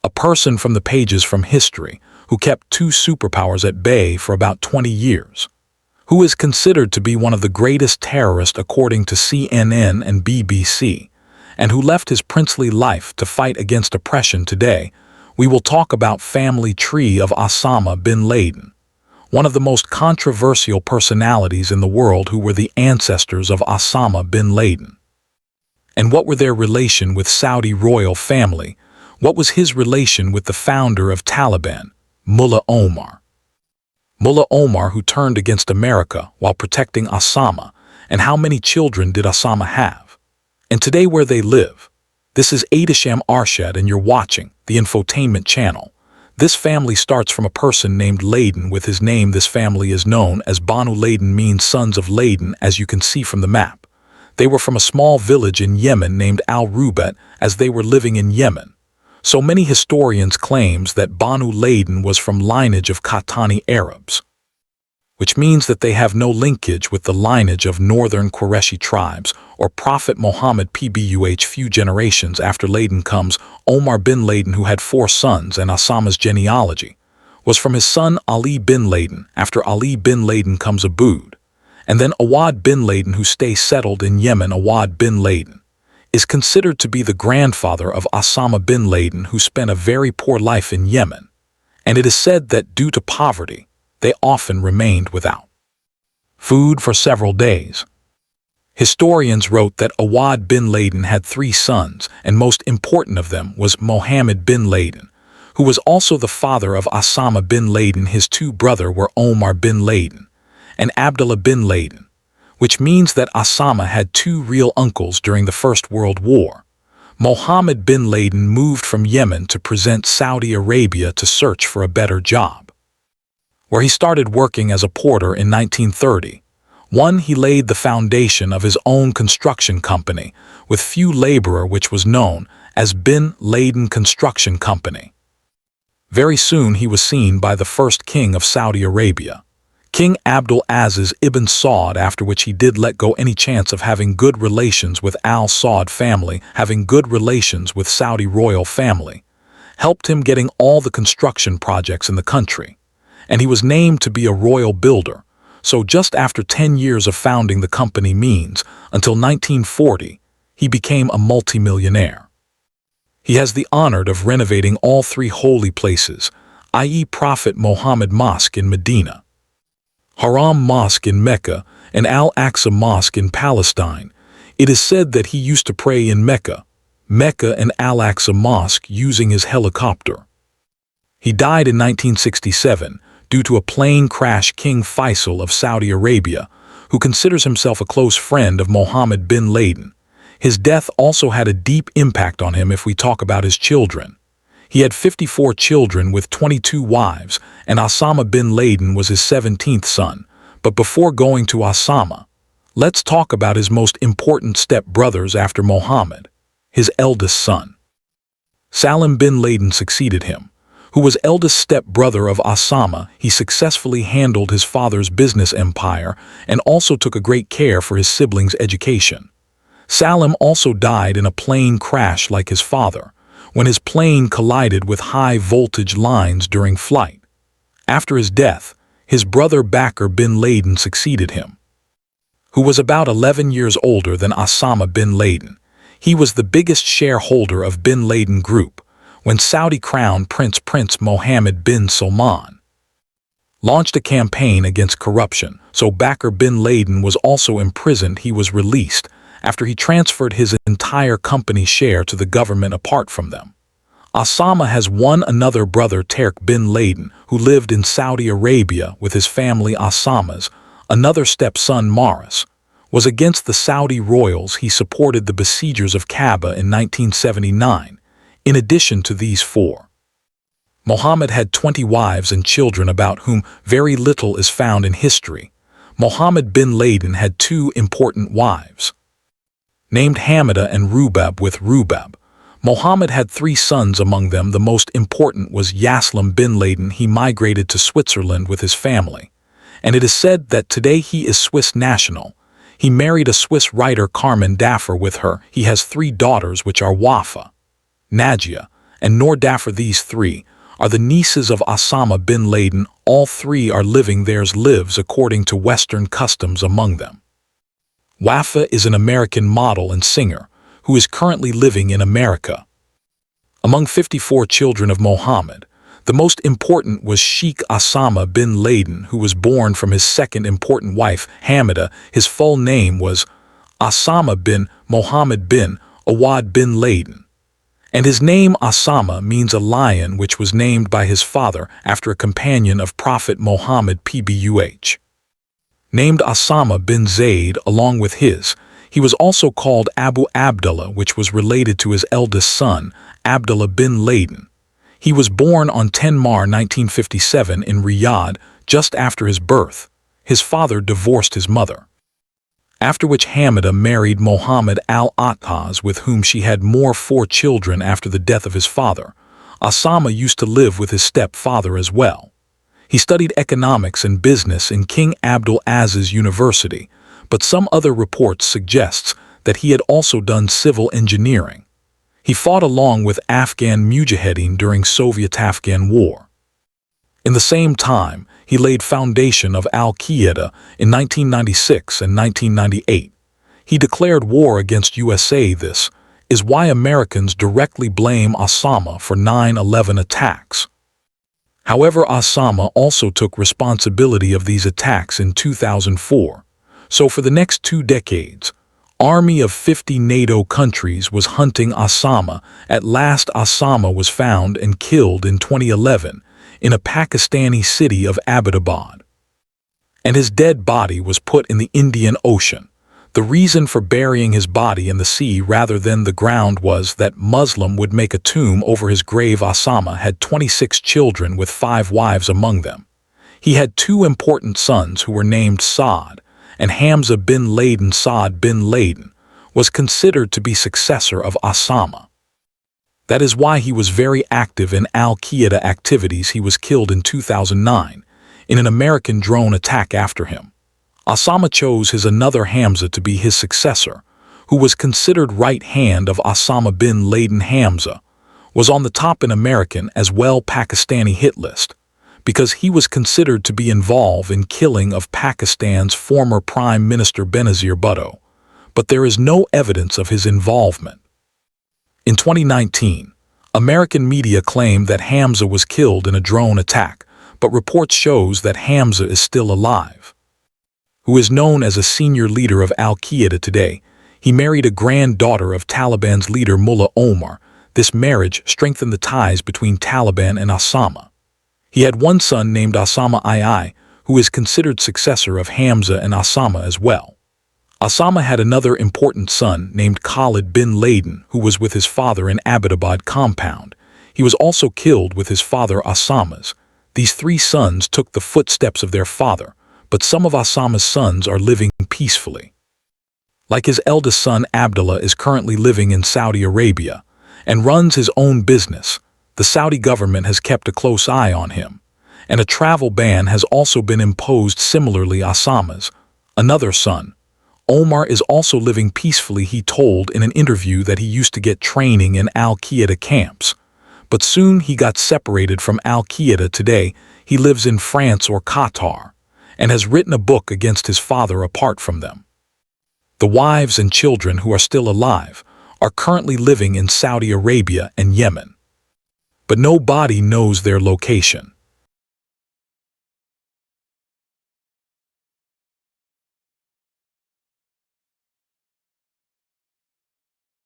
a person from the pages from history who kept two superpowers at bay for about 20 years, who is considered to be one of the greatest terrorists according to CNN and BBC, and who left his princely life to fight against oppression today. We will talk about family tree of Osama bin Laden, one of the most controversial personalities in the world who were the ancestors of Osama bin Laden. And what were their relation with Saudi royal family? What was his relation with the founder of Taliban, Mullah Omar? Mullah Omar, who turned against America while protecting Osama, and how many children did Osama have? And today where they live. This is Adisham Arshad and you're watching the infotainment channel. This family starts from a person named Laden. With his name, this family is known as Banu Laden, means sons of Laden, as you can see from the map. They were from a small village in Yemen named Al-Rubat, as they were living in Yemen. So many historians claims that Banu Laden was from lineage of Qahtani Arabs, which means that they have no linkage with the lineage of northern Qurayshi tribes or Prophet Muhammad pbuh. Few generations after Laden comes Omar bin Laden, who had 4 sons, and Osama's genealogy was from his son Ali bin Laden. After Ali bin Laden comes Aboud, and then Awad bin Laden, who stays settled in Yemen. Awad bin Laden is considered to be the grandfather of Osama bin Laden, who spent a very poor life in Yemen, and it is said that due to poverty, they often remained without food for several days. Historians wrote that Awad bin Laden had 3 sons, and most important of them was Mohammed bin Laden, who was also the father of Osama bin Laden. His 2 brothers were Omar bin Laden and Abdullah bin Laden, which means that Osama had 2 real uncles during the First World War. Mohammed bin Laden moved from Yemen to present Saudi Arabia to search for a better job, where he started working as a porter in 1930. He laid the foundation of his own construction company with few laborer, which was known as Bin Laden Construction Company. Very soon he was seen by the first king of Saudi Arabia, King Abdul Aziz ibn Saud, after which he did let go any chance of having good relations with Al Saud family. Having good relations with Saudi royal family helped him getting all the construction projects in the country, and he was named to be a royal builder. So just after 10 years of founding the company means, until 1940, he became a multimillionaire. He has the honor of renovating all 3 holy places, i.e. Prophet Muhammad Mosque in Medina, Haram Mosque in Mecca, and Al-Aqsa Mosque in Palestine. It is said that he used to pray in Mecca and Al-Aqsa Mosque using his helicopter. He died in 1967 due to a plane crash. King Faisal of Saudi Arabia, who considers himself a close friend of Mohammed bin Laden. His death also had a deep impact on him if we talk about his children. He had 54 children with 22 wives, and Osama bin Laden was his 17th son. But before going to Osama, let's talk about his most important step-brothers after Mohammed, his eldest son. Salim bin Laden succeeded him, who was eldest step-brother of Osama. He successfully handled his father's business empire and also took a great care for his siblings' education. Salim also died in a plane crash like his father, when his plane collided with high-voltage lines during flight. After his death, his brother Bakr bin Laden succeeded him, who was about 11 years older than Osama bin Laden. He was the biggest shareholder of bin Laden Group, when Saudi Crown Prince Mohammed bin Salman launched a campaign against corruption, so Bakr bin Laden was also imprisoned. He was released after he transferred his entire company share to the government apart from them. Osama has another brother, Tariq bin Laden, who lived in Saudi Arabia with his family. Osama's another stepson, Maris, was against the Saudi royals. He supported the besiegers of Kaaba in 1979. In addition to these 4, Muhammad had 20 wives and children about whom very little is found in history. Mohammed bin Laden had 2 important wives, named Hamida and Rubab. With Rubab, Muhammad had 3 sons. Among them, the most important was Yaslim bin Laden. He migrated to Switzerland with his family, and it is said that today he is Swiss national. He married a Swiss writer, Carmen Daffer. With her, he has 3 daughters, which are Wafa, Najia, and Nordaffer. These three are the nieces of Osama bin Laden. All three are living. Theirs lives according to Western customs among them. Wafa is an American model and singer who is currently living in America. Among 54 children of Mohammed, the most important was Sheikh Osama bin Laden, who was born from his second important wife, Hamida. His full name was Osama bin Mohammed bin Awad bin Laden, and his name Osama means a lion, which was named by his father after a companion of Prophet Muhammad Pbuh. Named Osama bin Zayd along with his, he was also called Abu Abdullah, which was related to his eldest son, Abdullah bin Laden. He was born on 10 March 1957 in Riyadh. Just after his birth, his father divorced his mother, after which Hamida married Mohammed al-Attaz, with whom she had 4 children after the death of his father. Osama used to live with his stepfather as well. He studied economics and business in King Abdul Aziz University, but some other reports suggests that he had also done civil engineering. He fought along with Afghan Mujahideen during Soviet-Afghan War. In the same time, he laid foundation of Al-Qaeda in 1996 and 1998. He declared war against USA. This is why Americans directly blame Osama for 9/11 attacks. However, Osama also took responsibility of these attacks in 2004. So for the next 2 decades, army of 50 NATO countries was hunting Osama. At last, Osama was found and killed in 2011 in a Pakistani city of Abbottabad, and his dead body was put in the Indian Ocean. The reason for burying his body in the sea rather than the ground was that Muslim would make a tomb over his grave. Osama had 26 children with 5 wives among them. He had 2 important sons who were named Saad and Hamza bin Laden. Saad bin Laden was considered to be successor of Osama. That is why he was very active in Al-Qaeda activities. He was killed in 2009 in an American drone attack after him. Osama chose his another Hamza to be his successor, who was considered right hand of Osama bin Laden. Hamza was on the top in American as well Pakistani hit list, because he was considered to be involved in killing of Pakistan's former Prime Minister Benazir Bhutto, but there is no evidence of his involvement. In 2019, American media claimed that Hamza was killed in a drone attack, but reports shows that Hamza is still alive, who is known as a senior leader of Al-Qaeda today. He married a granddaughter of Taliban's leader Mullah Omar. This marriage strengthened the ties between Taliban and Osama. He had one son named Osama II, who is considered successor of Hamza and Osama as well. Osama had another important son named Khalid bin Laden, who was with his father in Abbottabad compound. He was also killed with his father Osama's. These 3 sons took the footsteps of their father, but some of Osama's sons are living peacefully. Like his eldest son Abdullah is currently living in Saudi Arabia and runs his own business. The Saudi government has kept a close eye on him, and a travel ban has also been imposed. Similarly, Osama's another son, Omar, is also living peacefully. He told in an interview that he used to get training in Al-Qaeda camps, but soon he got separated from Al-Qaeda. Today, he lives in France or Qatar and has written a book against his father apart from them. The wives and children who are still alive are currently living in Saudi Arabia and Yemen, but nobody knows their location.